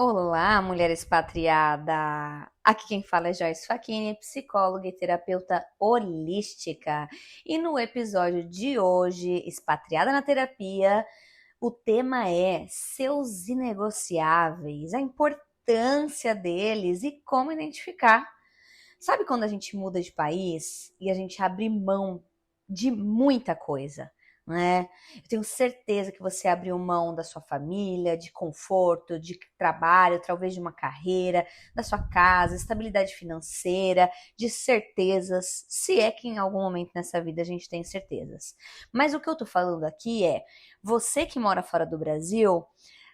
Olá, mulher expatriada! Aqui quem fala é Joyce Facchini, psicóloga e terapeuta holística. E no episódio de hoje, Expatriada na Terapia, o tema é seus inegociáveis, a importância deles e como identificar. Sabe quando a gente muda de país e a gente abre mão de muita coisa, né? Eu tenho certeza que você abriu mão da sua família, de conforto, de trabalho, talvez de uma carreira, da sua casa, estabilidade financeira, de certezas, se é que em algum momento nessa vida a gente tem certezas. Mas o que eu tô falando aqui é, você que mora fora do Brasil,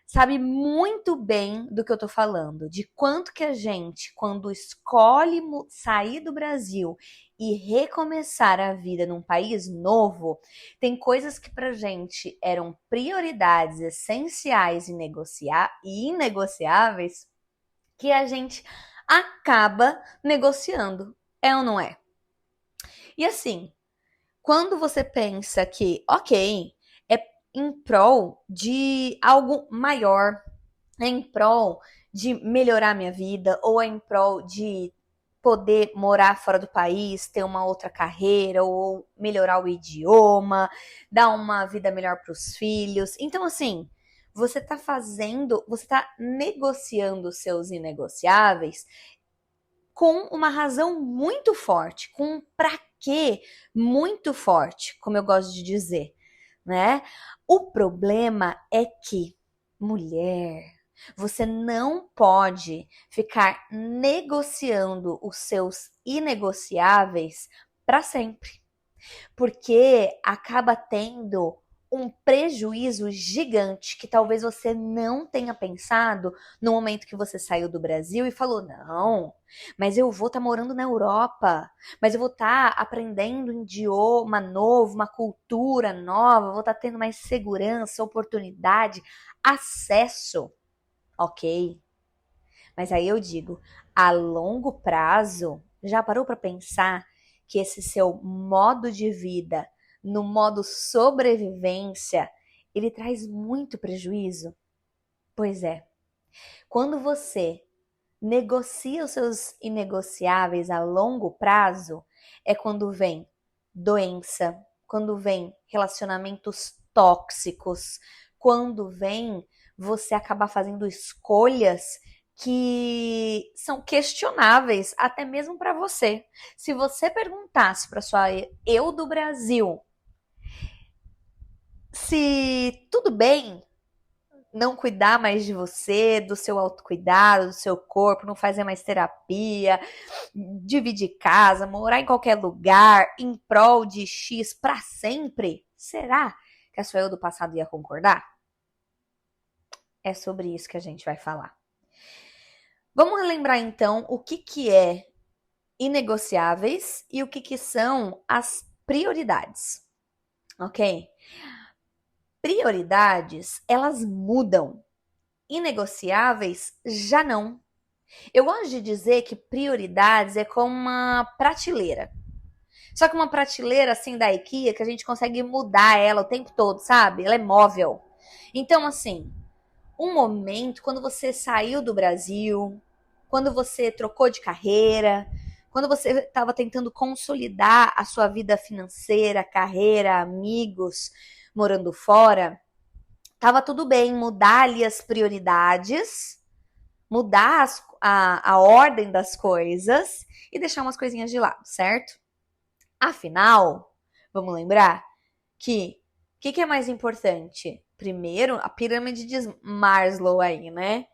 sabe muito bem do que eu tô falando, de quanto que a gente, quando escolhe sair do Brasil e recomeçar a vida num país novo, tem coisas que pra gente eram prioridades essenciais e inegociáveis que a gente acaba negociando. É ou não é? E assim, quando você pensa que, ok, é em prol de algo maior, é em prol de melhorar minha vida, ou é em prol de poder morar fora do país, ter uma outra carreira, ou melhorar o idioma, dar uma vida melhor para os filhos. Então, assim, você tá negociando os seus inegociáveis com uma razão muito forte, com um pra quê muito forte, como eu gosto de dizer, né? O problema é que, mulher, você não pode ficar negociando os seus inegociáveis para sempre, porque acaba tendo um prejuízo gigante que talvez você não tenha pensado no momento que você saiu do Brasil e falou: não, mas eu vou estar morando na Europa, mas eu vou estar aprendendo um idioma novo, uma cultura nova, vou estar tendo mais segurança, oportunidade, acesso, ok? Mas aí eu digo, a longo prazo, já parou para pensar que esse seu modo de vida, no modo sobrevivência, ele traz muito prejuízo? Pois é. Quando você negocia os seus inegociáveis a longo prazo, é quando vem doença, quando vem relacionamentos tóxicos, quando vem você acabar fazendo escolhas que são questionáveis até mesmo para você. Se você perguntasse para sua eu do Brasil se tudo bem não cuidar mais de você, do seu autocuidado, do seu corpo, não fazer mais terapia, dividir casa, morar em qualquer lugar, em prol de X para sempre, será que a sua eu do passado ia concordar? É sobre isso que a gente vai falar. Vamos relembrar então o que é inegociáveis e o que são as prioridades, ok? Prioridades, elas mudam. Inegociáveis, já não. Eu gosto de dizer que prioridades é como uma prateleira. Só que uma prateleira assim da IKEA que a gente consegue mudar ela o tempo todo, sabe? Ela é móvel. Então, assim, um momento, quando você saiu do Brasil, quando você trocou de carreira, quando você estava tentando consolidar a sua vida financeira, carreira, amigos, morando fora, tava tudo bem mudar ali as prioridades, mudar a ordem das coisas e deixar umas coisinhas de lado, certo? Afinal, vamos lembrar que o que é mais importante? Primeiro, a pirâmide de Maslow aí, né?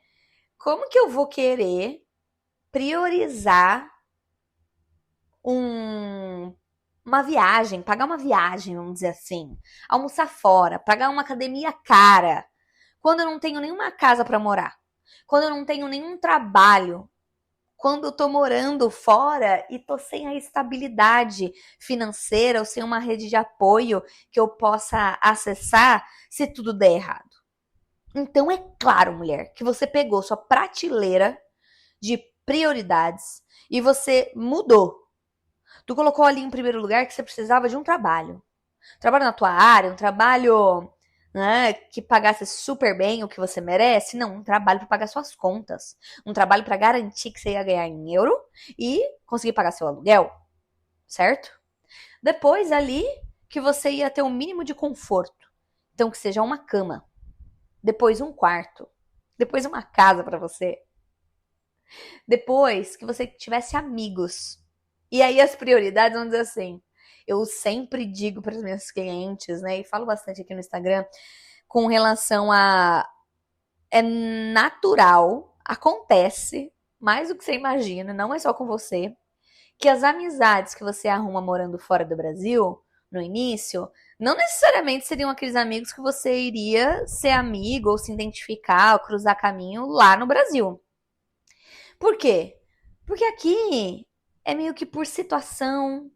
Como que eu vou querer priorizar uma viagem, pagar uma viagem, vamos dizer assim, almoçar fora, pagar uma academia cara, quando eu não tenho nenhuma casa para morar, quando eu não tenho nenhum trabalho, quando eu tô morando fora e tô sem a estabilidade financeira ou sem uma rede de apoio que eu possa acessar se tudo der errado. Então é claro, mulher, que você pegou sua prateleira de prioridades e você mudou. Tu colocou ali em primeiro lugar que você precisava de um trabalho. Trabalho na tua área, um trabalho né, que pagasse super bem o que você merece. Não, um trabalho para pagar suas contas. Um trabalho para garantir que você ia ganhar em euro e conseguir pagar seu aluguel, certo? Depois ali que você ia ter o mínimo de conforto. Então que seja uma cama, depois um quarto, depois uma casa para você. Depois que você tivesse amigos. E aí as prioridades vão dizer assim, eu sempre digo para os meus clientes, né, e falo bastante aqui no Instagram, com relação a é natural, acontece, mais do que você imagina, não é só com você, que as amizades que você arruma morando fora do Brasil, no início, não necessariamente seriam aqueles amigos que você iria ser amigo ou se identificar ou cruzar caminho lá no Brasil. Por quê? Porque aqui é meio que por situação,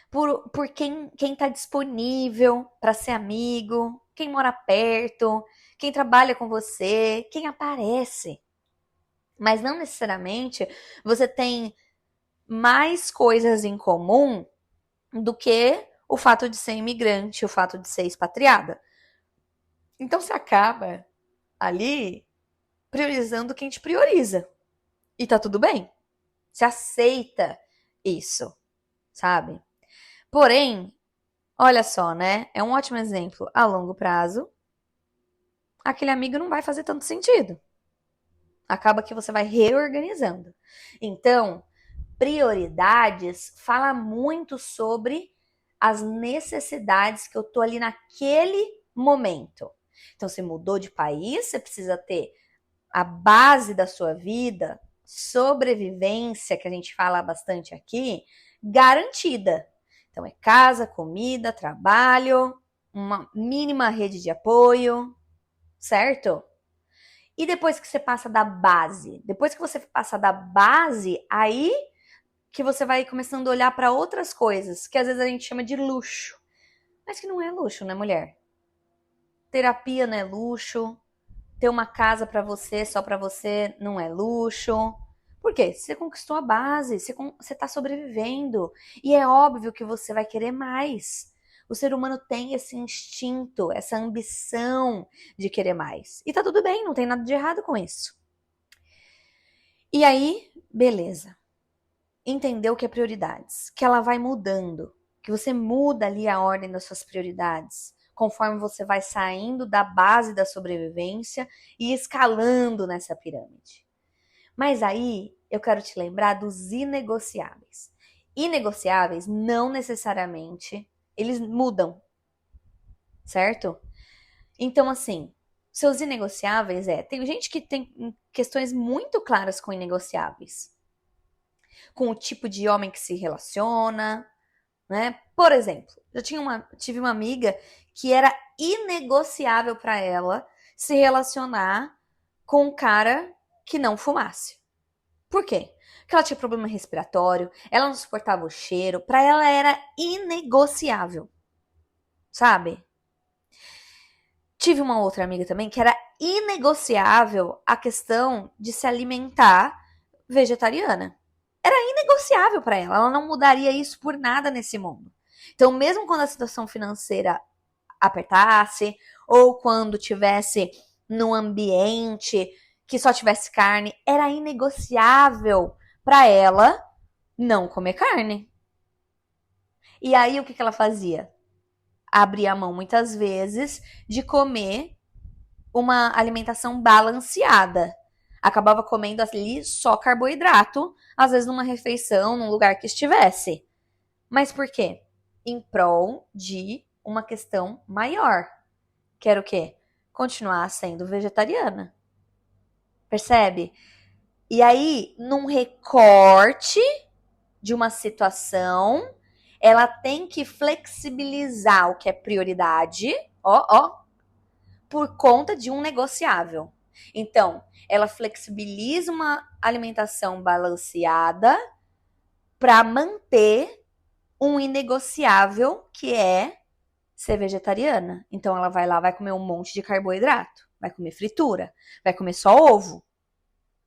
por quem tá disponível para ser amigo, quem mora perto, quem trabalha com você, quem aparece. Mas não necessariamente você tem mais coisas em comum do que o fato de ser imigrante, o fato de ser expatriada. Então você acaba ali priorizando quem te prioriza. E tá tudo bem. Você aceita isso, sabe? Porém, olha só, né? É um ótimo exemplo. A longo prazo, aquele amigo não vai fazer tanto sentido. Acaba que você vai reorganizando. Então, prioridades fala muito sobre as necessidades que eu tô ali naquele momento. Então, você mudou de país, você precisa ter a base da sua vida, sobrevivência, que a gente fala bastante aqui, garantida. Então, é casa, comida, trabalho, uma mínima rede de apoio, certo? E depois que você passa da base, depois que você passa da base, aí que você vai começando a olhar para outras coisas, que às vezes a gente chama de luxo. Mas que não é luxo, né, mulher? Terapia não é luxo, ter uma casa para você, só para você, não é luxo. Por quê? Você conquistou a base, você tá sobrevivendo. E é óbvio que você vai querer mais. O ser humano tem esse instinto, essa ambição de querer mais. E tá tudo bem, não tem nada de errado com isso. E aí, beleza. Entendeu que é prioridades, que ela vai mudando, que você muda ali a ordem das suas prioridades, conforme você vai saindo da base da sobrevivência e escalando nessa pirâmide. Mas aí eu quero te lembrar dos inegociáveis. Inegociáveis não necessariamente eles mudam, certo? Então, assim, seus inegociáveis tem gente que tem questões muito claras com inegociáveis. Com o tipo de homem que se relaciona, né? Por exemplo, tive uma amiga que era inegociável para ela se relacionar com um cara que não fumasse. Por quê? Porque ela tinha problema respiratório, ela não suportava o cheiro, para ela era inegociável, sabe? Tive uma outra amiga também que era inegociável a questão de se alimentar vegetariana. Era inegociável para ela não mudaria isso por nada nesse mundo. Então, mesmo quando a situação financeira apertasse, ou quando tivesse num ambiente que só tivesse carne, era inegociável para ela não comer carne. E aí, o que ela fazia? Abria a mão muitas vezes de comer uma alimentação balanceada. Acabava comendo ali só carboidrato, às vezes numa refeição, num lugar que estivesse. Mas por quê? Em prol de uma questão maior. Que era o quê? Continuar sendo vegetariana. Percebe? E aí, num recorte de uma situação, ela tem que flexibilizar o que é prioridade, por conta de um negociável. Então, ela flexibiliza uma alimentação balanceada para manter um inegociável que é ser vegetariana. Então, ela vai lá, vai comer um monte de carboidrato, vai comer fritura, vai comer só ovo.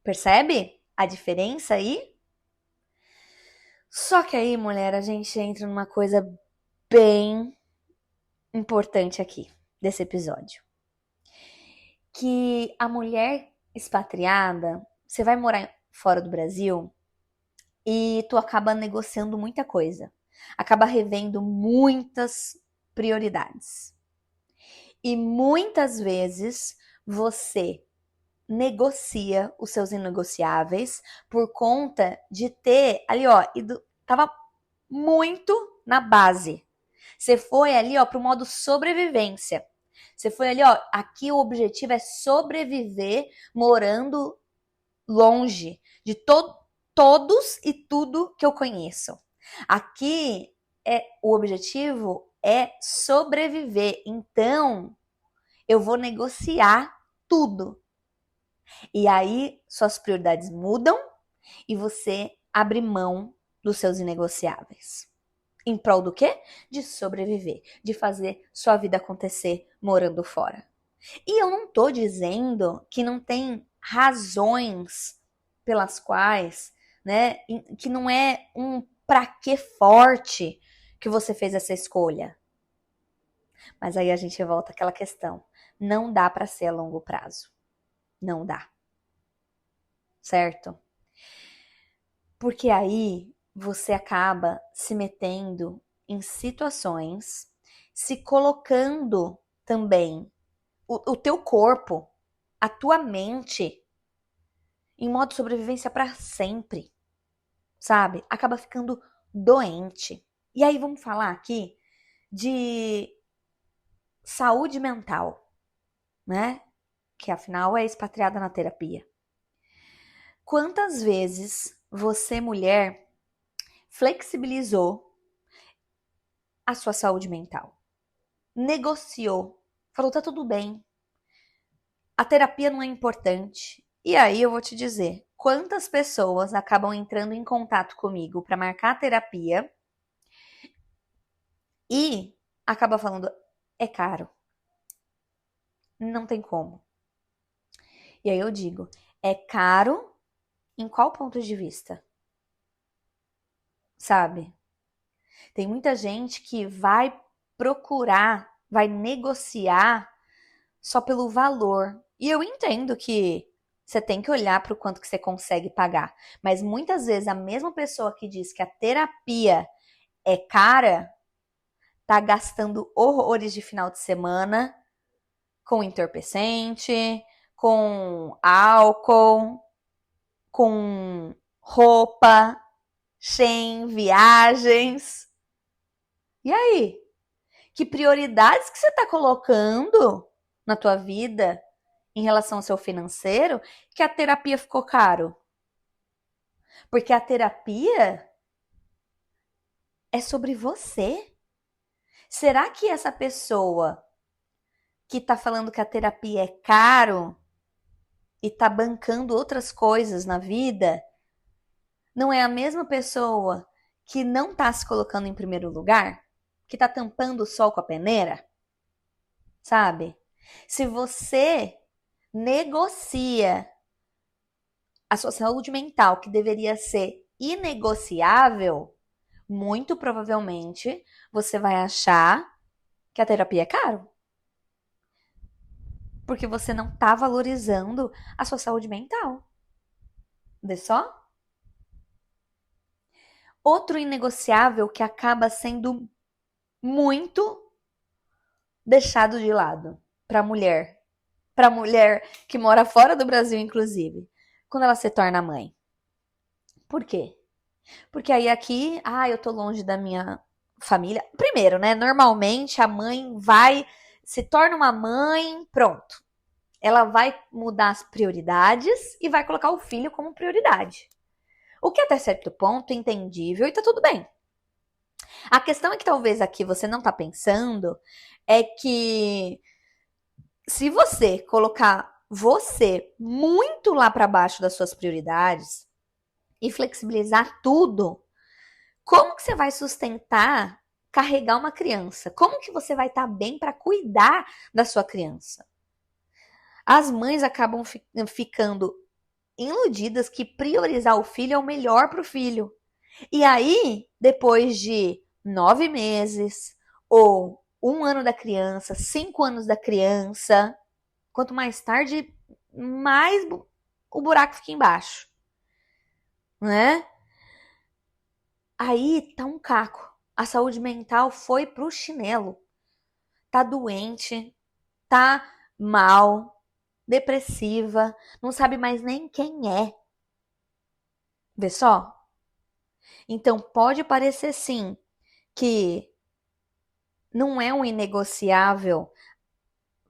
Percebe a diferença aí? Só que aí, mulher, a gente entra numa coisa bem importante aqui. desse episódio. Que a mulher expatriada, você vai morar fora do Brasil e tu acaba negociando muita coisa. Acaba revendo muitas prioridades. E muitas vezes você negocia os seus inegociáveis por conta de ter ali, ó, tava muito na base. Você foi ali, ó, pro modo sobrevivência. Você foi ali, ó, aqui o objetivo é sobreviver morando longe de todos e tudo que eu conheço. Aqui o objetivo é sobreviver. Então, eu vou negociar tudo. E aí, suas prioridades mudam e você abre mão dos seus inegociáveis. Em prol do quê? De sobreviver, de fazer sua vida acontecer morando fora. E eu não tô dizendo que não tem razões pelas quais, né, que não é um pra quê forte que você fez essa escolha. Mas aí a gente volta àquela questão. Não dá pra ser a longo prazo. Não dá. Certo? Porque aí você acaba se metendo em situações, se colocando também o teu corpo, a tua mente em modo de sobrevivência para sempre, sabe? Acaba ficando doente. E aí vamos falar aqui de saúde mental, né? Que afinal é expatriada na terapia. Quantas vezes você, mulher, flexibilizou a sua saúde mental? Negociou, falou, tá tudo bem, a terapia não é importante. E aí eu vou te dizer, quantas pessoas acabam entrando em contato comigo para marcar a terapia e acaba falando, é caro, não tem como. E aí eu digo, é caro em qual ponto de vista? Sabe? Tem muita gente que vai procurar, vai negociar só pelo valor. E eu entendo que você tem que olhar para o quanto que você consegue pagar. Mas muitas vezes a mesma pessoa que diz que a terapia é cara, tá gastando horrores de final de semana com entorpecente, com álcool, com roupa, Shein, viagens. E aí? Que prioridades que você tá colocando na tua vida em relação ao seu financeiro que a terapia ficou caro? Porque a terapia é sobre você. Será que essa pessoa que tá falando que a terapia é caro e tá bancando outras coisas na vida, não é a mesma pessoa que não tá se colocando em primeiro lugar? Que tá tampando o sol com a peneira? Sabe? Se você negocia a sua saúde mental, que deveria ser inegociável, muito provavelmente você vai achar que a terapia é caro. Porque você não tá valorizando a sua saúde mental. Vê só? Outro inegociável que acaba sendo muito deixado de lado para a mulher que mora fora do Brasil, inclusive, quando ela se torna mãe. Por quê? Porque aí aqui, eu tô longe da minha família. Primeiro, né, normalmente a mãe se torna uma mãe, pronto. Ela vai mudar as prioridades e vai colocar o filho como prioridade. O que até certo ponto é entendível e tá tudo bem. A questão é que talvez aqui você não tá pensando é que se você colocar você muito lá para baixo das suas prioridades e flexibilizar tudo, como que você vai sustentar carregar uma criança? Como que você vai estar bem para cuidar da sua criança? As mães acabam ficando iludidas que priorizar o filho é o melhor para o filho. E aí, depois de 9 meses ou 1 ano da criança, 5 anos da criança. Quanto mais tarde, mais o buraco fica embaixo, né? Aí tá um caco. A saúde mental foi pro chinelo. Tá doente, tá mal, depressiva, não sabe mais nem quem é. Vê só? Então pode parecer sim que não é um inegociável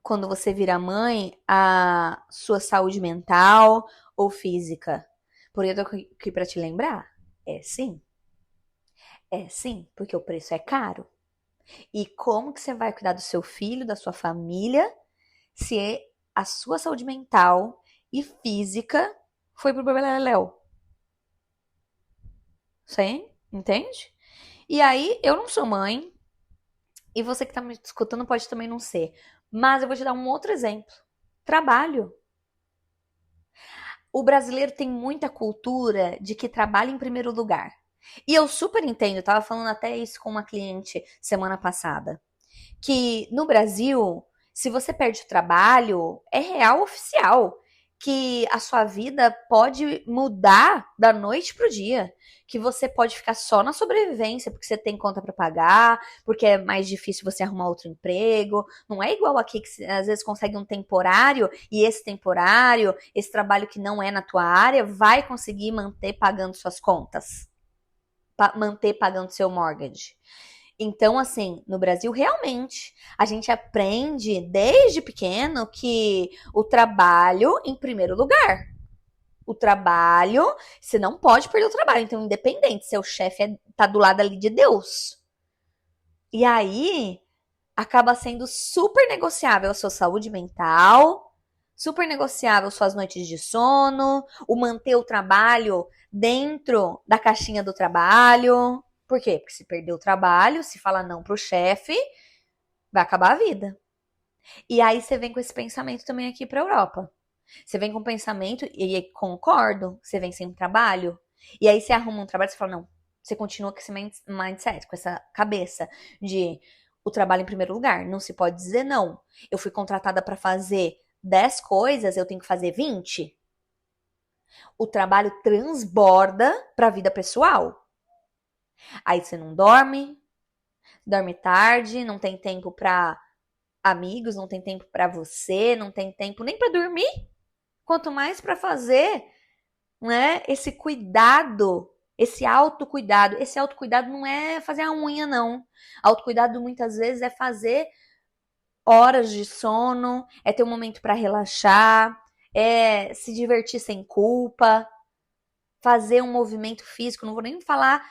quando você vira mãe a sua saúde mental ou física. Por isso eu tô aqui pra te lembrar. É sim. É sim, porque o preço é caro. E como que você vai cuidar do seu filho, da sua família, se a sua saúde mental e física foi pro beleléu? Você entende? E aí, eu não sou mãe, e você que tá me escutando pode também não ser. Mas eu vou te dar um outro exemplo. Trabalho. O brasileiro tem muita cultura de que trabalha em primeiro lugar. E eu super entendo, eu tava falando até isso com uma cliente semana passada, que no Brasil, se você perde o trabalho, é real oficial que a sua vida pode mudar da noite pro dia, que você pode ficar só na sobrevivência porque você tem conta para pagar, porque é mais difícil você arrumar outro emprego. Não é igual aqui que você, às vezes consegue um temporário e esse temporário, esse trabalho que não é na tua área, vai conseguir manter pagando suas contas, manter pagando seu mortgage. Então, assim, no Brasil, realmente, a gente aprende desde pequeno que o trabalho em primeiro lugar. O trabalho, você não pode perder o trabalho. Então, independente, seu chefe tá do lado ali de Deus. E aí, acaba sendo super negociável a sua saúde mental, super negociável suas noites de sono, o manter o trabalho dentro da caixinha do trabalho. Por quê? Porque se perder o trabalho, se fala não pro chefe, vai acabar a vida. E aí você vem com esse pensamento também aqui pra Europa. Você vem com o pensamento, e concordo, você vem sem trabalho, e aí você arruma um trabalho e você fala, não, você continua com esse mindset, com essa cabeça de o trabalho em primeiro lugar, não se pode dizer não. Eu fui contratada para fazer 10 coisas, eu tenho que fazer 20. O trabalho transborda para a vida pessoal. Aí você não dorme, dorme tarde, não tem tempo para amigos, não tem tempo para você, não tem tempo nem para dormir, quanto mais para fazer, né, esse cuidado, esse autocuidado. Esse autocuidado não é fazer a unha, não. Autocuidado muitas vezes é fazer horas de sono, é ter um momento para relaxar, é se divertir sem culpa, fazer um movimento físico, não vou nem falar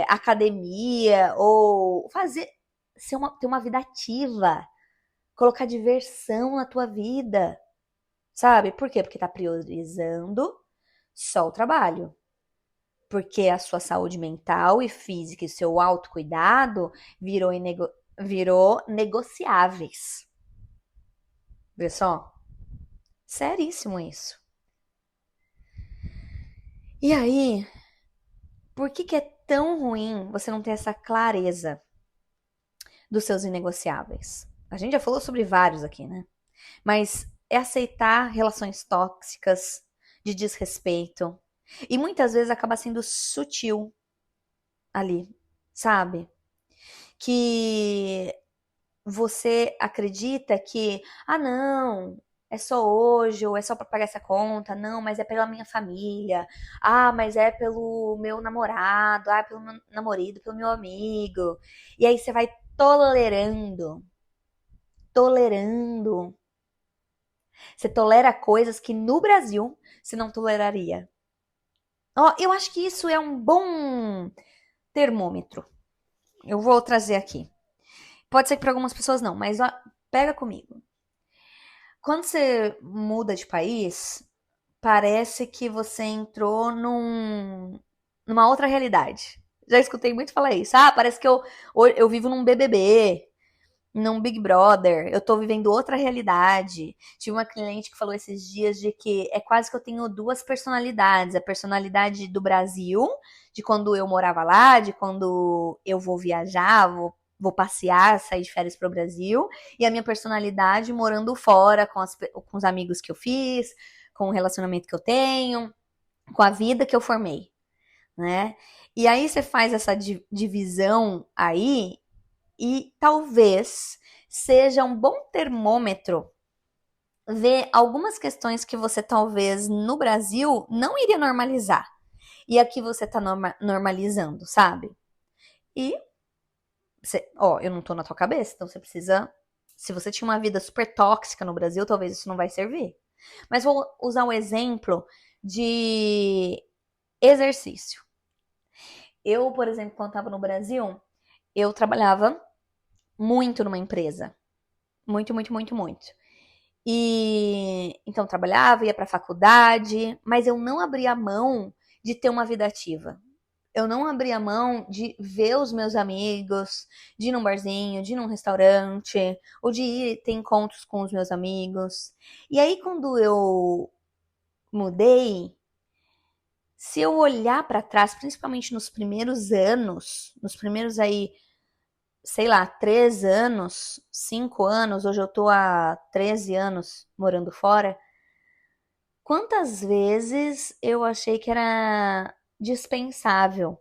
academia, ou fazer ter uma vida ativa, colocar diversão na tua vida, sabe? Por quê? Porque tá priorizando só o trabalho. Porque a sua saúde mental e física e seu autocuidado virou negociáveis. Vê só? Seríssimo isso. E aí, por que é tão ruim você não ter essa clareza dos seus inegociáveis? A gente já falou sobre vários aqui, né? Mas é aceitar relações tóxicas, de desrespeito. E muitas vezes acaba sendo sutil ali, sabe? Que você acredita que, ah, não, é só hoje, ou é só pra pagar essa conta, não, mas é pela minha família, ah, mas é pelo meu namorado, ah, pelo meu namorado, pelo meu amigo. E aí você vai tolerando. Você tolera coisas que no Brasil você não toleraria. Ó, eu acho que isso é um bom termômetro. Eu vou trazer aqui. Pode ser que para algumas pessoas não, mas ó, pega comigo. Quando você muda de país, parece que você entrou numa outra realidade. Já escutei muito falar isso. Ah, parece que eu vivo num BBB, num Big Brother, eu tô vivendo outra realidade. Tive uma cliente que falou esses dias de que é quase que eu tenho duas personalidades. A personalidade do Brasil, de quando eu morava lá, de quando eu vou viajar, vou vou passear, sair de férias pro Brasil, e a minha personalidade morando fora, com os amigos que eu fiz, com o relacionamento que eu tenho, com a vida que eu formei, né? E aí você faz essa divisão aí, e talvez seja um bom termômetro ver algumas questões que você talvez no Brasil não iria normalizar. E aqui você tá normalizando, sabe? E, eu não tô na tua cabeça, então você precisa. Se você tinha uma vida super tóxica no Brasil, talvez isso não vai servir. Mas vou usar um exemplo de exercício. Eu, por exemplo, quando estava no Brasil, eu trabalhava muito numa empresa. Muito, muito, muito, muito. E então trabalhava, ia pra faculdade, mas eu não abria mão de ter uma vida ativa. Eu não abria mão de ver os meus amigos, de ir num barzinho, de ir num restaurante, ou de ir ter encontros com os meus amigos. E aí, quando eu mudei, se eu olhar pra trás, principalmente nos primeiros anos, nos primeiros aí, sei lá, 3 anos, 5 anos, hoje eu tô há 13 anos morando fora, quantas vezes eu achei que era dispensável,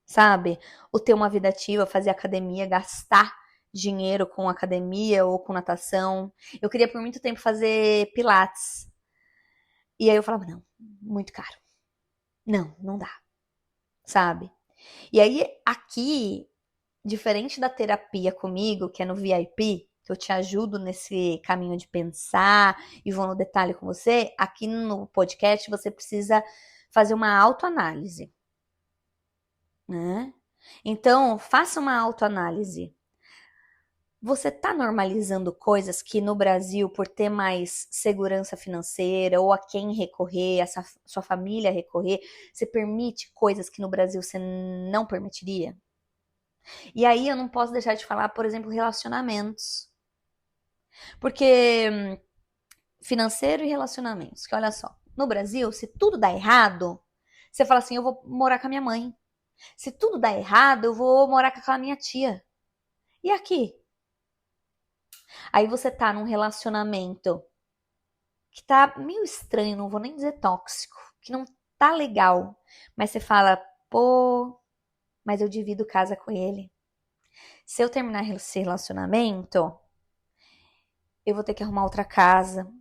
sabe? O ter uma vida ativa, fazer academia, gastar dinheiro com academia ou com natação. Eu queria por muito tempo fazer pilates. E aí eu falava, não, muito caro. Não, não dá, sabe? E aí aqui, diferente da terapia comigo, que é no VIP, que eu te ajudo nesse caminho de pensar e vou no detalhe com você, aqui no podcast você precisa fazer uma autoanálise, né? Então, faça uma autoanálise. Você está normalizando coisas que no Brasil, por ter mais segurança financeira ou a quem recorrer, a sua família recorrer, você permite coisas que no Brasil você não permitiria? E aí eu não posso deixar de falar, por exemplo, relacionamentos. Porque financeiro e relacionamentos, que olha só, no Brasil, se tudo dá errado, você fala assim, eu vou morar com a minha mãe. Se tudo dá errado, eu vou morar com a minha tia. E aqui? Aí você tá num relacionamento que tá meio estranho, não vou nem dizer tóxico, que não tá legal, mas você fala, pô, mas eu divido casa com ele. Se eu terminar esse relacionamento, eu vou ter que arrumar outra casa.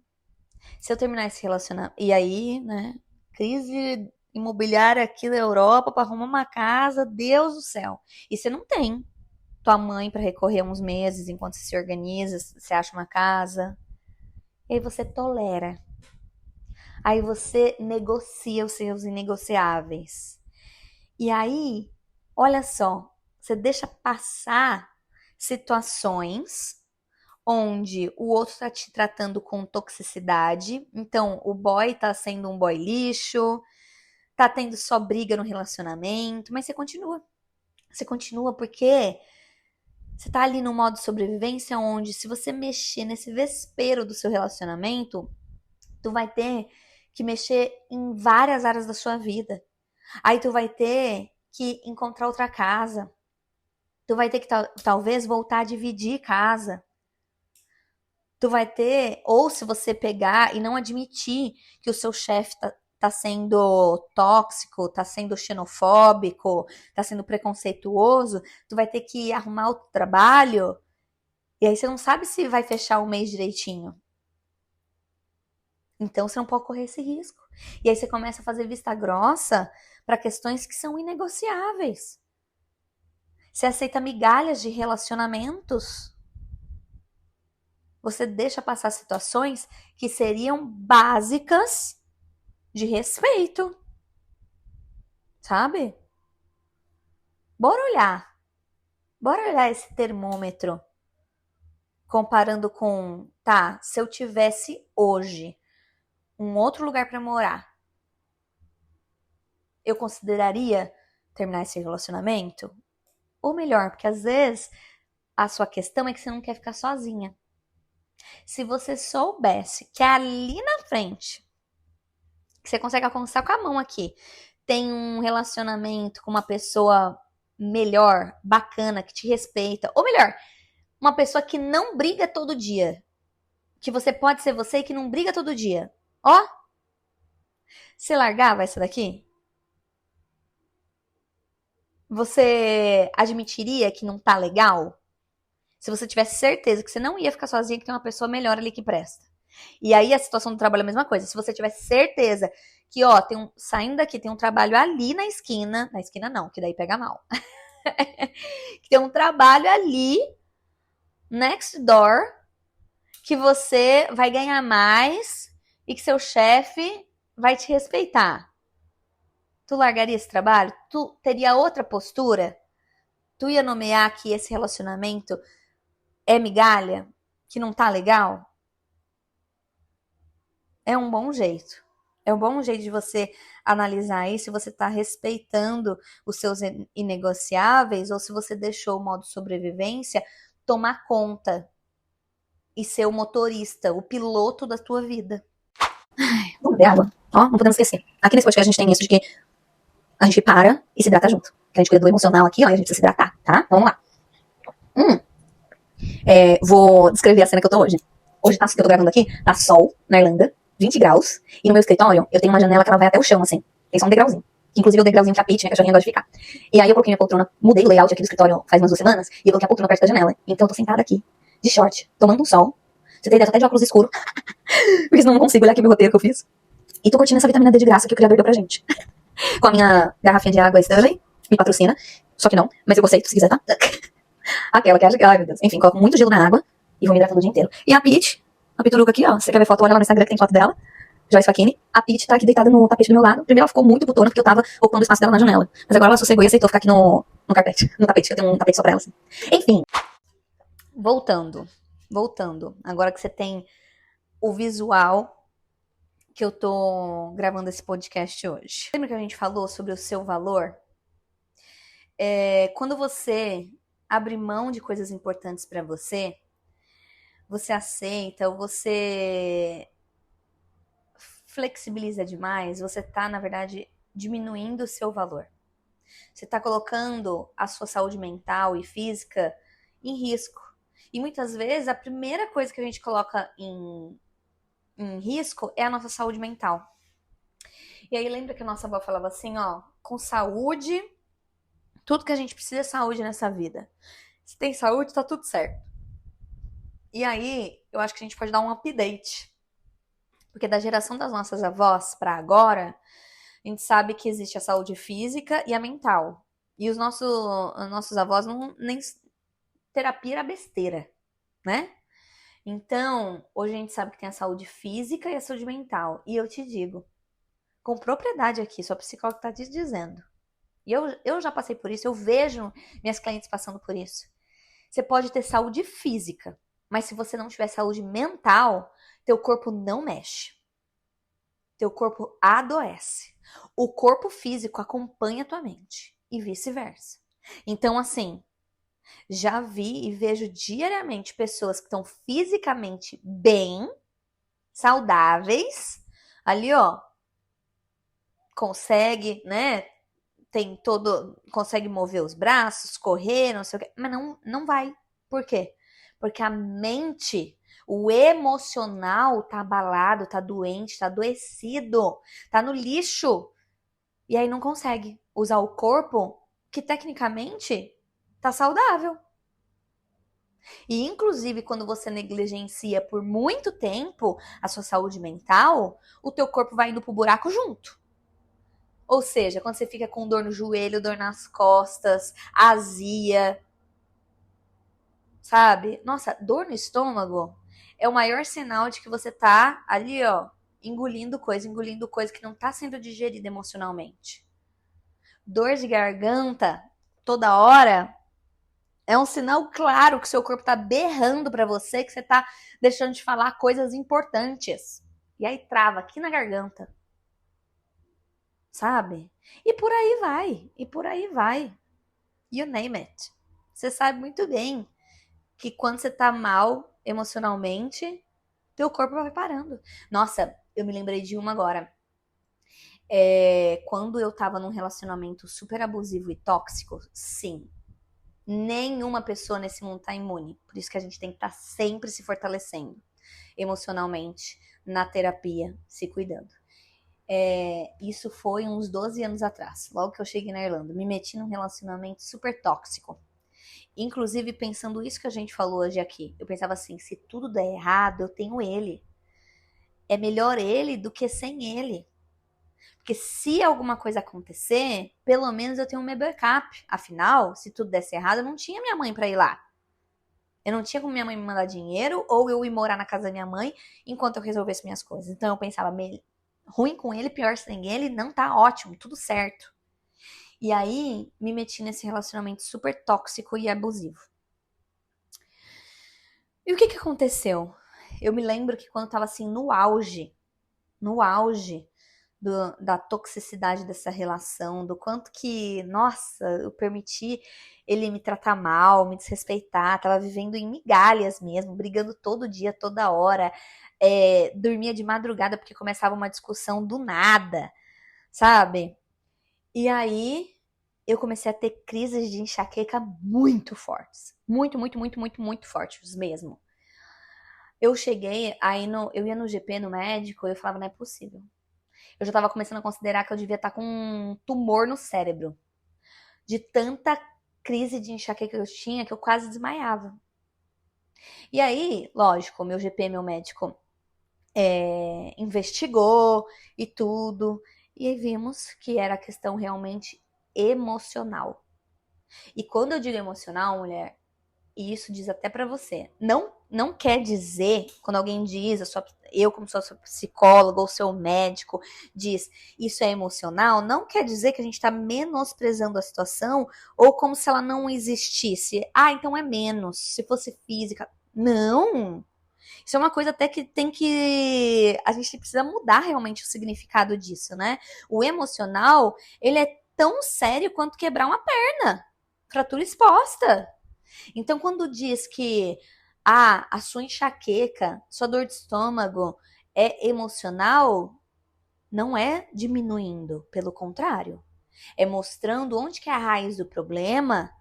Se eu terminar esse relacionamento. E aí, né? Crise imobiliária aqui na Europa para arrumar uma casa, Deus do céu. E você não tem tua mãe para recorrer uns meses enquanto você se organiza, você acha uma casa. E aí você tolera. Aí você negocia os seus inegociáveis. E aí, olha só, você deixa passar situações onde o outro tá te tratando com toxicidade. Então, o boy tá sendo um boy lixo, tá tendo só briga no relacionamento, mas você continua. Você continua porque você tá ali no modo sobrevivência onde se você mexer nesse vespeiro do seu relacionamento, tu vai ter que mexer em várias áreas da sua vida. Aí tu vai ter que encontrar outra casa. Tu vai ter que talvez voltar a dividir casa. Tu vai ter, ou se você pegar e não admitir que o seu chefe tá sendo tóxico, tá sendo xenofóbico, tá sendo preconceituoso, tu vai ter que arrumar outro trabalho, e aí você não sabe se vai fechar o mês direitinho. Então você não pode correr esse risco. E aí você começa a fazer vista grossa para questões que são inegociáveis. Você aceita migalhas de relacionamentos. Você deixa passar situações que seriam básicas de respeito. Sabe? Bora olhar. Bora olhar esse termômetro. Comparando com, tá, se eu tivesse hoje um outro lugar para morar, eu consideraria terminar esse relacionamento? Ou melhor, porque às vezes a sua questão é que você não quer ficar sozinha. Se você soubesse que ali na frente, que você consegue alcançar com a mão aqui, tem um relacionamento com uma pessoa melhor, bacana, que te respeita. Ou melhor, uma pessoa que não briga todo dia. Que você pode ser você e que não briga todo dia. Ó, você largava essa daqui? Você admitiria que não tá legal? Se você tivesse certeza que você não ia ficar sozinha, que tem uma pessoa melhor ali que presta. E aí a situação do trabalho é a mesma coisa. Se você tivesse certeza que, ó, saindo daqui, tem um trabalho ali na esquina não, que daí pega mal. Que tem um trabalho ali, next door, que você vai ganhar mais e que seu chefe vai te respeitar. Tu largaria esse trabalho? Tu teria outra postura? Tu ia nomear que esse relacionamento é migalha? Que não tá legal? É um bom jeito. É um bom jeito de você analisar isso, se você está respeitando os seus inegociáveis ou se você deixou o modo sobrevivência tomar conta e ser o motorista, o piloto da tua vida. Vamos beber água. Ó, não podemos esquecer. Aqui nesse podcast a gente tem isso de que a gente para e se hidrata junto. Que a gente cuida do emocional aqui, ó, e a gente precisa se hidratar, tá? Vamos lá. Vou descrever a cena que eu tô hoje. Hoje eu tô gravando aqui, tá sol na Irlanda, 20 graus, e no meu escritório eu tenho uma janela que ela vai até o chão, assim. Tem só um degrauzinho. Inclusive o degrauzinho que a Peach, minha cachorrinha, gosta de ficar. E aí eu coloquei minha poltrona, mudei o layout aqui do escritório faz umas 2 semanas, e eu coloquei a poltrona perto da janela. Então eu tô sentada aqui, de short, tomando um sol. Você tem ideia, tô até de óculos escuro, porque senão eu não consigo olhar aqui meu roteiro que eu fiz. E tô curtindo essa vitamina D de graça que o criador deu pra gente. Com a minha garrafinha de água Stanley, me patrocina. Só que não, mas eu gostei, se quiser, tá? Aquela que acha que, ai meu Deus. Enfim, coloco muito gelo na água e vou me hidratando o dia inteiro. E a Peach, a pituruca aqui, ó. Se você quer ver foto, olha lá no Instagram que tem foto dela. Joyce Facchini. A Peach tá aqui deitada no tapete do meu lado. Primeiro ela ficou muito putona porque eu tava ocupando o espaço dela na janela. Mas agora ela sossegou e aceitou ficar aqui no carpete. No tapete, que eu tenho um tapete só pra ela, assim. Enfim. Voltando. Agora que você tem o visual que eu tô gravando esse podcast hoje. Lembra que a gente falou sobre o seu valor? Quando você abre mão de coisas importantes pra você, você aceita ou você flexibiliza demais, você tá, na verdade, diminuindo o seu valor. Você tá colocando a sua saúde mental e física em risco. E muitas vezes a primeira coisa que a gente coloca em risco é a nossa saúde mental. E aí lembra que a nossa avó falava assim, ó, com saúde, tudo que a gente precisa é saúde nessa vida. Se tem saúde, tá tudo certo. E aí, eu acho que a gente pode dar um update. Porque da geração das nossas avós para agora, a gente sabe que existe a saúde física e a mental. E os nossos avós nem terapia era besteira, né? Então, hoje a gente sabe que tem a saúde física e a saúde mental. E eu te digo, com propriedade aqui, sua psicóloga tá te dizendo. E eu já passei por isso, eu vejo minhas clientes passando por isso. Você pode ter saúde física, mas se você não tiver saúde mental, teu corpo não mexe. Teu corpo adoece. O corpo físico acompanha a tua mente e vice-versa. Então, assim, já vi e vejo diariamente pessoas que estão fisicamente bem, saudáveis, ali, ó, consegue, né? Consegue mover os braços, correr, não sei o quê, mas não vai. Por quê? Porque a mente, o emocional tá abalado, tá doente, tá adoecido, tá no lixo. E aí não consegue usar o corpo que tecnicamente tá saudável. E inclusive quando você negligencia por muito tempo a sua saúde mental, o teu corpo vai indo pro buraco junto. Ou seja, quando você fica com dor no joelho, dor nas costas, azia, sabe? Nossa, dor no estômago é o maior sinal de que você tá ali, ó, engolindo coisa que não tá sendo digerida emocionalmente. Dor de garganta toda hora é um sinal claro que seu corpo tá berrando pra você, que você tá deixando de falar coisas importantes. E aí trava aqui na garganta. Sabe? E por aí vai, e por aí vai. You name it. Você sabe muito bem que quando você tá mal emocionalmente, teu corpo vai parando. Nossa, eu me lembrei de uma agora. Quando eu tava num relacionamento super abusivo e tóxico, sim, nenhuma pessoa nesse mundo tá imune. Por isso que a gente tem que estar sempre se fortalecendo emocionalmente, na terapia, se cuidando. Isso foi uns 12 anos atrás, logo que eu cheguei na Irlanda. Me meti num relacionamento super tóxico. Inclusive, pensando isso que a gente falou hoje aqui, eu pensava assim: se tudo der errado, eu tenho ele. É melhor ele do que sem ele. Porque se alguma coisa acontecer, pelo menos eu tenho um meu backup. Afinal, se tudo desse errado, eu não tinha minha mãe pra ir lá. Eu não tinha como minha mãe me mandar dinheiro ou eu ir morar na casa da minha mãe enquanto eu resolvesse minhas coisas. Então eu pensava, ruim com ele, pior sem ele, não tá ótimo, tudo certo. E aí me meti nesse relacionamento super tóxico e abusivo. E o que que aconteceu? Eu me lembro que quando eu tava assim no auge da toxicidade dessa relação, do quanto que, nossa, eu permiti ele me tratar mal, me desrespeitar, tava vivendo em migalhas mesmo, brigando todo dia, toda hora, dormia de madrugada porque começava uma discussão do nada, sabe? E aí eu comecei a ter crises de enxaqueca muito fortes, muito, muito, muito, muito, muito fortes mesmo. Eu cheguei, eu ia no GP, no médico, e eu falava, não é possível. Eu já tava começando a considerar que eu devia estar com um tumor no cérebro. De tanta crise de enxaqueca que eu tinha, que eu quase desmaiava. E aí, lógico, meu GP, meu médico, investigou e tudo. E aí vimos que era questão realmente emocional. E quando eu digo emocional, mulher, e isso diz até pra você. Não quer dizer, quando alguém diz, eu como sua psicóloga ou seu médico diz isso é emocional, não quer dizer que a gente tá menosprezando a situação ou como se ela não existisse. Ah, então é menos, se fosse física. Não! Isso é uma coisa até que a gente precisa mudar realmente o significado disso, né? O emocional, ele é tão sério quanto quebrar uma perna. Fratura exposta. Então, quando diz que a sua enxaqueca, sua dor de estômago é emocional, não é diminuindo, pelo contrário. É mostrando onde que é a raiz do problema,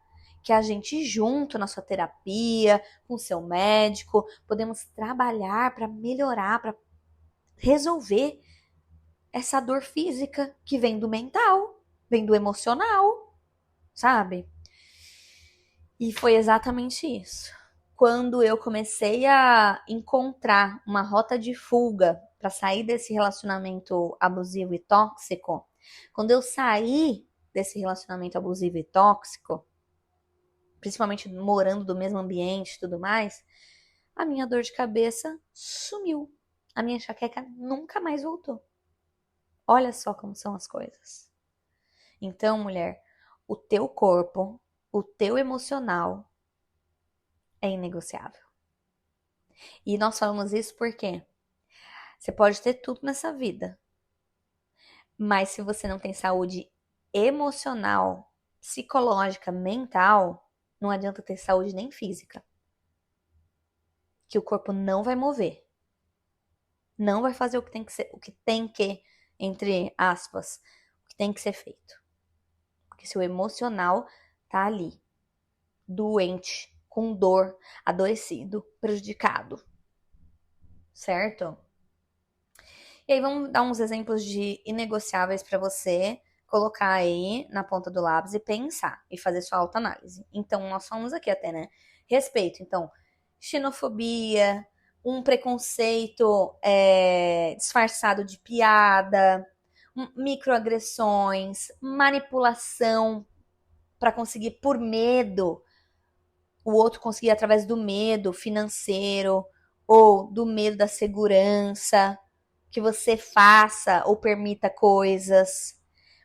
que a gente junto na sua terapia, com o seu médico, podemos trabalhar para melhorar, para resolver essa dor física que vem do mental, vem do emocional, sabe? E foi exatamente isso. Quando eu comecei a encontrar uma rota de fuga para sair desse relacionamento abusivo e tóxico, quando eu saí desse relacionamento abusivo e tóxico, principalmente morando do mesmo ambiente e tudo mais, a minha dor de cabeça sumiu. A minha enxaqueca nunca mais voltou. Olha só como são as coisas. Então, mulher, o teu corpo, o teu emocional é inegociável. E nós falamos isso porque você pode ter tudo nessa vida, mas se você não tem saúde emocional, psicológica, mental, não adianta ter saúde nem física. Que o corpo não vai mover. Não vai fazer o que tem que ser, o que tem que, entre aspas, o que tem que ser feito. Porque se o emocional tá ali, doente, com dor, adoecido, prejudicado, certo? E aí vamos dar uns exemplos de inegociáveis para você colocar aí na ponta do lápis e pensar e fazer sua autoanálise. Então, nós falamos aqui até, né? Respeito. Então, xenofobia, um preconceito disfarçado de piada, microagressões, manipulação para conseguir por medo, o outro conseguir através do medo financeiro ou do medo da segurança que você faça ou permita coisas.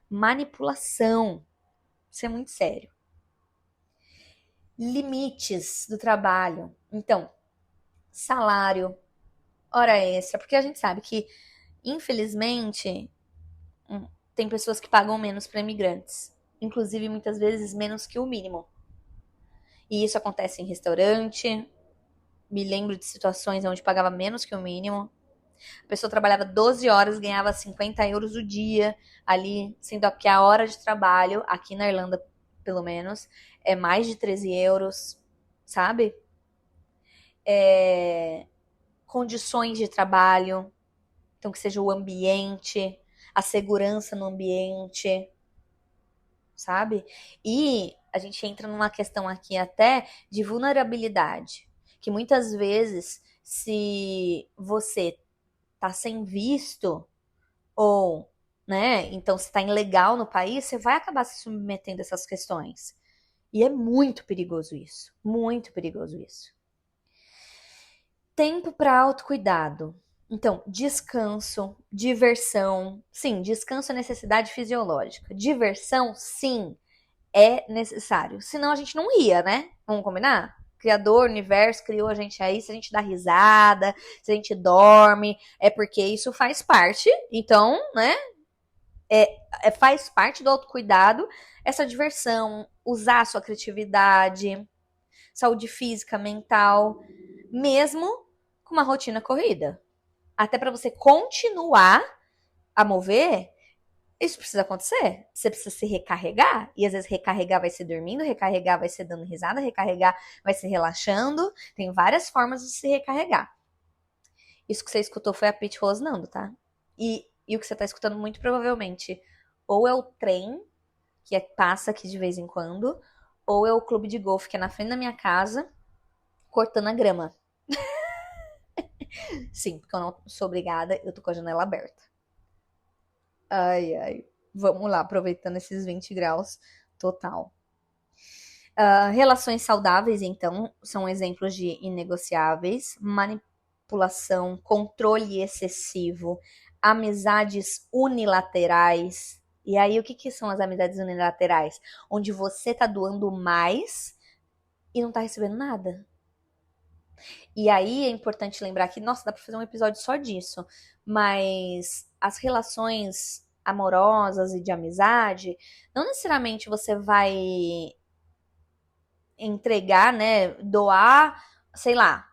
Manipulação. Isso é muito sério. Limites do trabalho. Então, salário, hora extra, porque a gente sabe que, infelizmente, tem pessoas que pagam menos para imigrantes. Inclusive, muitas vezes, menos que o mínimo. E isso acontece em restaurante. Me lembro de situações onde pagava menos que o mínimo. A pessoa trabalhava 12 horas, ganhava 50 euros o dia ali, sendo que a hora de trabalho, aqui na Irlanda, pelo menos, é mais de 13 euros, sabe? Condições de trabalho, então que seja o ambiente, a segurança no ambiente, sabe? E a gente entra numa questão aqui até de vulnerabilidade, que muitas vezes, se você tá sem visto ou, né, então se tá ilegal no país, você vai acabar se submetendo a essas questões. E é muito perigoso isso, muito perigoso isso. Tempo para autocuidado. Então, descanso, diversão. Sim, descanso é necessidade fisiológica. Diversão, sim, é necessário. Senão a gente não ia, né? Vamos combinar? Criador, universo, criou a gente aí. Se a gente dá risada, se a gente dorme, é porque isso faz parte. Então, né? Faz parte do autocuidado essa diversão, usar a sua criatividade, saúde física, mental, mesmo com uma rotina corrida. Até para você continuar a mover, isso precisa acontecer. Você precisa se recarregar. E às vezes recarregar vai ser dormindo, recarregar vai ser dando risada, recarregar vai ser relaxando. Tem várias formas de se recarregar. Isso que você escutou foi a Pitty rosnando, tá? E o que você tá escutando muito provavelmente ou é o trem, que passa aqui de vez em quando, ou é o clube de golfe que é na frente da minha casa, cortando a grama. Sim, porque eu não sou obrigada, eu tô com a janela aberta. Ai, ai. Vamos lá, aproveitando esses 20 graus total. Relações saudáveis, então, são exemplos de inegociáveis. Manipulação, controle excessivo, amizades unilaterais. E aí, o que são as amizades unilaterais? Onde você tá doando mais e não tá recebendo nada. E aí é importante lembrar que, nossa, dá pra fazer um episódio só disso. Mas as relações amorosas e de amizade, não necessariamente você vai entregar, né, doar, sei lá,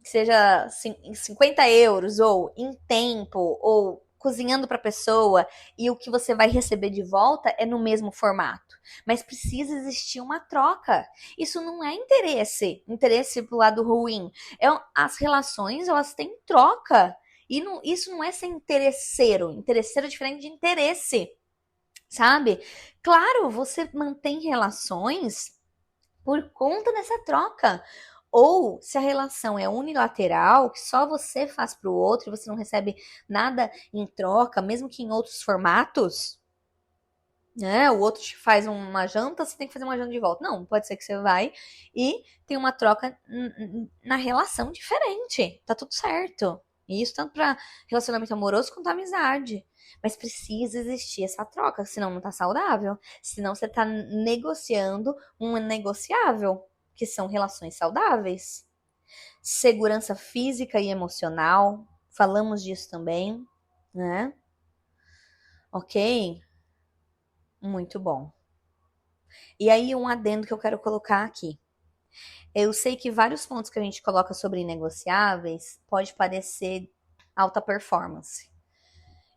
que seja 50 euros, ou em tempo, ou cozinhando para a pessoa, e o que você vai receber de volta é no mesmo formato. Mas precisa existir uma troca. Isso não é interesse pro lado ruim. As relações, elas têm troca. E não, isso não é ser interesseiro. Interesseiro é diferente de interesse, sabe? Claro, você mantém relações por conta dessa troca. Ou se a relação é unilateral, que só você faz para o outro e você não recebe nada em troca, mesmo que em outros formatos, né? O outro te faz uma janta, você tem que fazer uma janta de volta. Não, pode ser que você vai e tem uma troca na relação diferente. Tá tudo certo. E isso tanto para relacionamento amoroso quanto amizade. Mas precisa existir essa troca, senão não tá saudável. Senão você tá negociando um negociável, que são relações saudáveis. Segurança física e emocional, falamos disso também, né? Ok? Muito bom. E aí, um adendo que eu quero colocar aqui. Eu sei que vários pontos que a gente coloca sobre negociáveis pode parecer alta performance.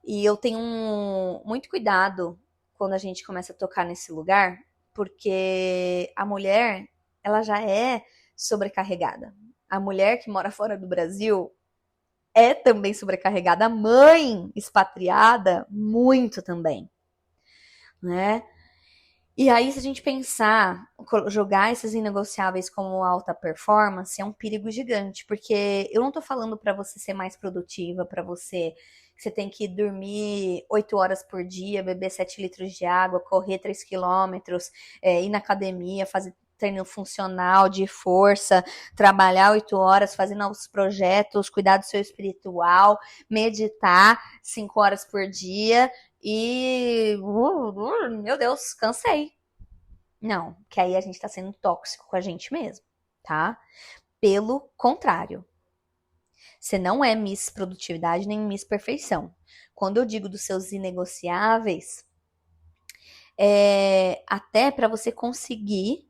E eu tenho muito cuidado quando a gente começa a tocar nesse lugar, porque a mulher, ela já é sobrecarregada. A mulher que mora fora do Brasil é também sobrecarregada. A mãe expatriada, muito também, né? E aí, se a gente pensar, jogar esses inegociáveis como alta performance, é um perigo gigante, porque eu não tô falando para você ser mais produtiva, para você tem que dormir 8 horas por dia, beber 7 litros de água, correr 3 quilômetros, ir na academia, fazer treino funcional de força, trabalhar 8 horas, fazer novos projetos, cuidar do seu espiritual, meditar 5 horas por dia e, meu Deus, cansei. Não, que aí a gente tá sendo tóxico com a gente mesmo, tá? Pelo contrário, você não é Miss Produtividade nem Miss Perfeição. Quando eu digo dos seus inegociáveis, até para você conseguir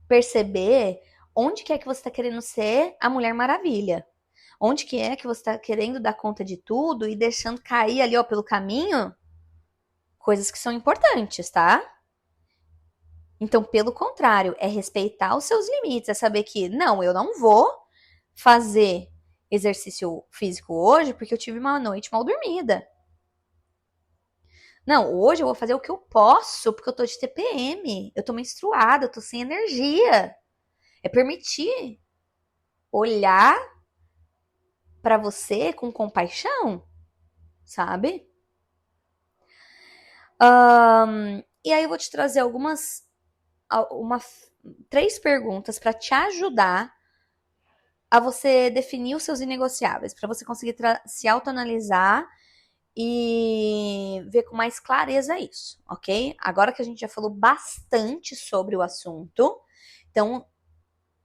perceber onde que é que você tá querendo ser a Mulher Maravilha. Onde que é que você tá querendo dar conta de tudo e deixando cair ali, ó, pelo caminho, coisas que são importantes, tá? Então, pelo contrário, é respeitar os seus limites, é saber que, não, eu não vou fazer exercício físico hoje porque eu tive uma noite mal dormida. Não, hoje eu vou fazer o que eu posso porque eu tô de TPM, eu tô menstruada, eu tô sem energia. É permitir olhar pra você com compaixão, sabe? E aí eu vou te trazer três perguntas para te ajudar a você definir os seus inegociáveis, para você conseguir se autoanalisar e ver com mais clareza isso, ok? Agora que a gente já falou bastante sobre o assunto, então,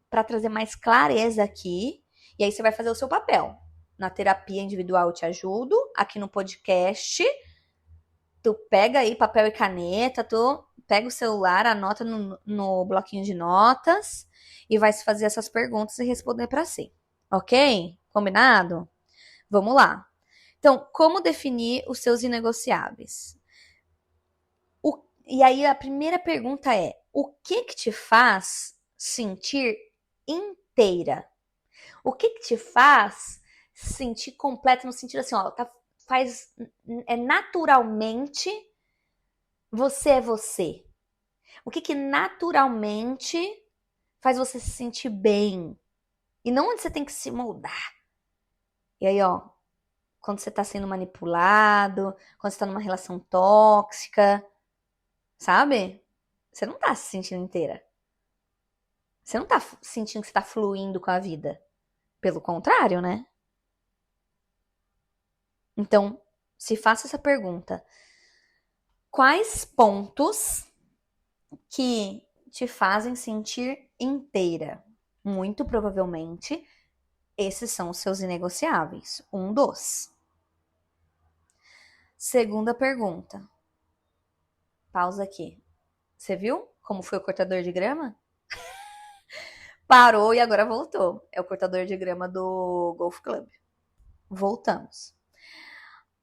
para trazer mais clareza aqui, e aí você vai fazer o seu papel. Na terapia individual eu te ajudo, aqui no podcast, tu pega aí papel e caneta, tu pega o celular, anota no bloquinho de notas e vai se fazer essas perguntas e responder para si, ok? Combinado? Vamos lá. Então, como definir os seus inegociáveis? E aí a primeira pergunta é: o que te faz sentir inteira? O que te faz sentir completa no sentido assim, ó, naturalmente você é você? O que naturalmente faz você se sentir bem? E não onde você tem que se moldar. E aí, ó, quando você tá sendo manipulado, quando você tá numa relação tóxica, sabe? Você não tá se sentindo inteira. Você não tá sentindo que você tá fluindo com a vida. Pelo contrário, né? Então, se faça essa pergunta. Quais pontos que te fazem sentir inteira? Muito provavelmente, esses são os seus inegociáveis. Um dos. Segunda pergunta. Pausa aqui. Você viu como foi o cortador de grama? Parou e agora voltou. É o cortador de grama do Golf Club. Voltamos.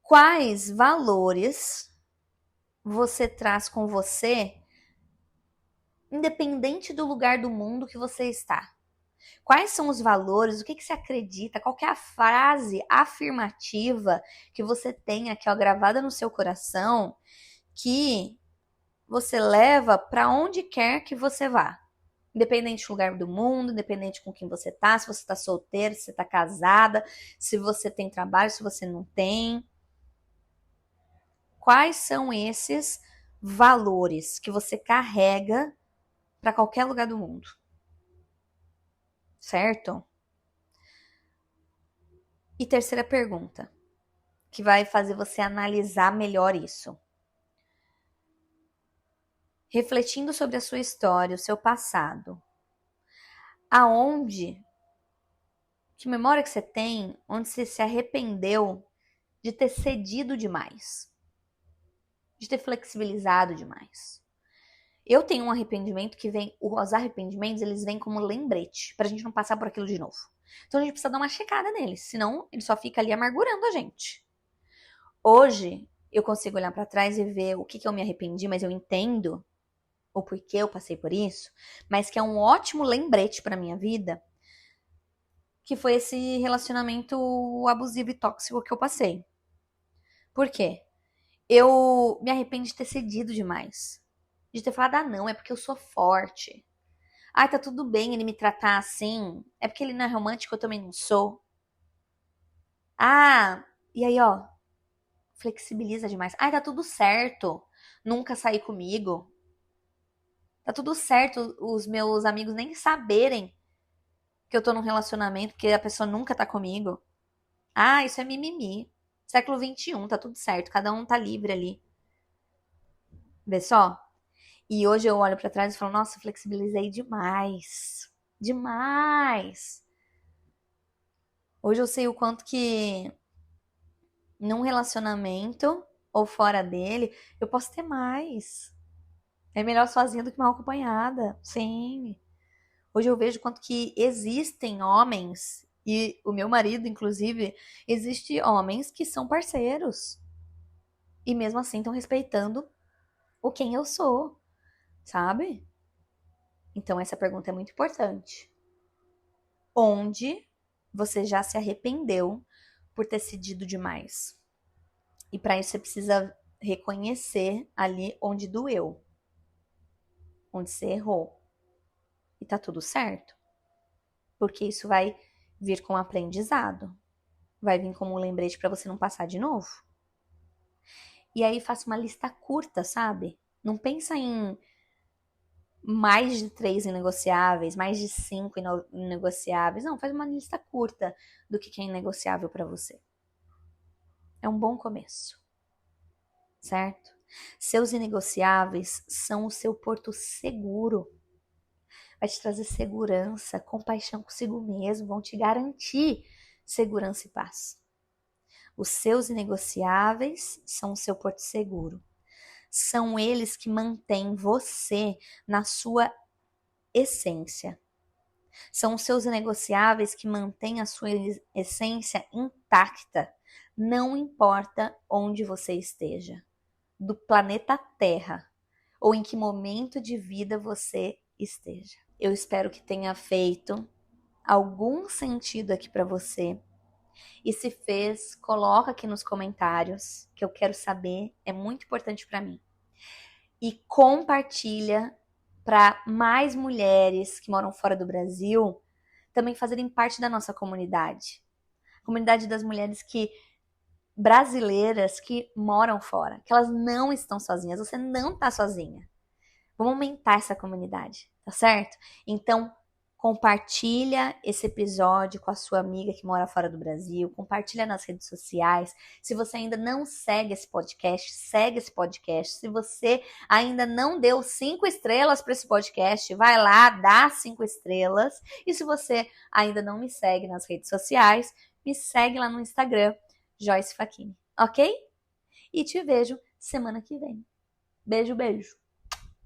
Quais valores você traz com você, independente do lugar do mundo que você está? Quais são os valores? O que você acredita? Qual que é a frase afirmativa que você tem aqui, ó, gravada no seu coração, que você leva para onde quer que você vá? Independente do lugar do mundo, independente com quem você tá, se você tá solteiro, se você tá casada, se você tem trabalho, se você não tem. Quais são esses valores que você carrega para qualquer lugar do mundo? Certo? E terceira pergunta, que vai fazer você analisar melhor isso. Refletindo sobre a sua história, o seu passado. Que memória que você tem, onde você se arrependeu de ter cedido demais? De ter flexibilizado demais? Eu tenho um arrependimento que vem, os arrependimentos, eles vêm como lembrete, pra gente não passar por aquilo de novo. Então a gente precisa dar uma checada neles, senão ele só fica ali amargurando a gente. Hoje, eu consigo olhar pra trás e ver o que eu me arrependi, mas eu entendo o porquê eu passei por isso, mas que é um ótimo lembrete pra minha vida, que foi esse relacionamento abusivo e tóxico que eu passei. Por quê? Eu me arrependo de ter cedido demais. De ter falado, ah, não, é porque eu sou forte. Ah, tá tudo bem ele me tratar assim. É porque ele não é romântico, eu também não sou. Ah, e aí, ó, flexibiliza demais. Ah, tá tudo certo. Nunca sair comigo. Tá tudo certo os meus amigos nem saberem que eu tô num relacionamento, que a pessoa nunca tá comigo. Ah, isso é mimimi. Século XXI, tá tudo certo. Cada um tá livre ali. Vê só? E hoje eu olho pra trás e falo, nossa, flexibilizei demais. Demais. Hoje eu sei o quanto que num relacionamento ou fora dele, eu posso ter mais. É melhor sozinha do que mal acompanhada. Sim. Hoje eu vejo quanto que existem homens E o meu marido, inclusive, existe homens que são parceiros. E mesmo assim estão respeitando o quem eu sou, sabe? Então essa pergunta é muito importante. Onde você já se arrependeu por ter cedido demais? E para isso você precisa reconhecer ali onde doeu, onde você errou. E tá tudo certo. Porque isso vai vir com aprendizado. Vai vir como um lembrete para você não passar de novo. E aí faça uma lista curta, sabe? Não pensa em mais de 3 inegociáveis, mais de 5 inegociáveis. Não, faz uma lista curta do que é inegociável para você. É um bom começo, certo? Seus inegociáveis são o seu porto seguro. Vai te trazer segurança, compaixão consigo mesmo, vão te garantir segurança e paz. Os seus inegociáveis são o seu porto seguro. São eles que mantêm você na sua essência. São os seus inegociáveis que mantêm a sua essência intacta. Não importa onde você esteja, do planeta Terra, ou em que momento de vida você esteja. Eu espero que tenha feito algum sentido aqui para você. E se fez, coloca aqui nos comentários, que eu quero saber, é muito importante para mim. E compartilha para mais mulheres que moram fora do Brasil também fazerem parte da nossa comunidade. Comunidade das mulheres brasileiras que moram fora, que elas não estão sozinhas, você não está sozinha. Vamos aumentar essa comunidade, tá certo? Então, compartilha esse episódio com a sua amiga que mora fora do Brasil, compartilha nas redes sociais. Se você ainda não segue esse podcast, segue esse podcast. Se você ainda não deu 5 estrelas para esse podcast, vai lá, dá 5 estrelas. E se você ainda não me segue nas redes sociais, me segue lá no Instagram, Joyce Facchini, ok? E te vejo semana que vem. Beijo, beijo.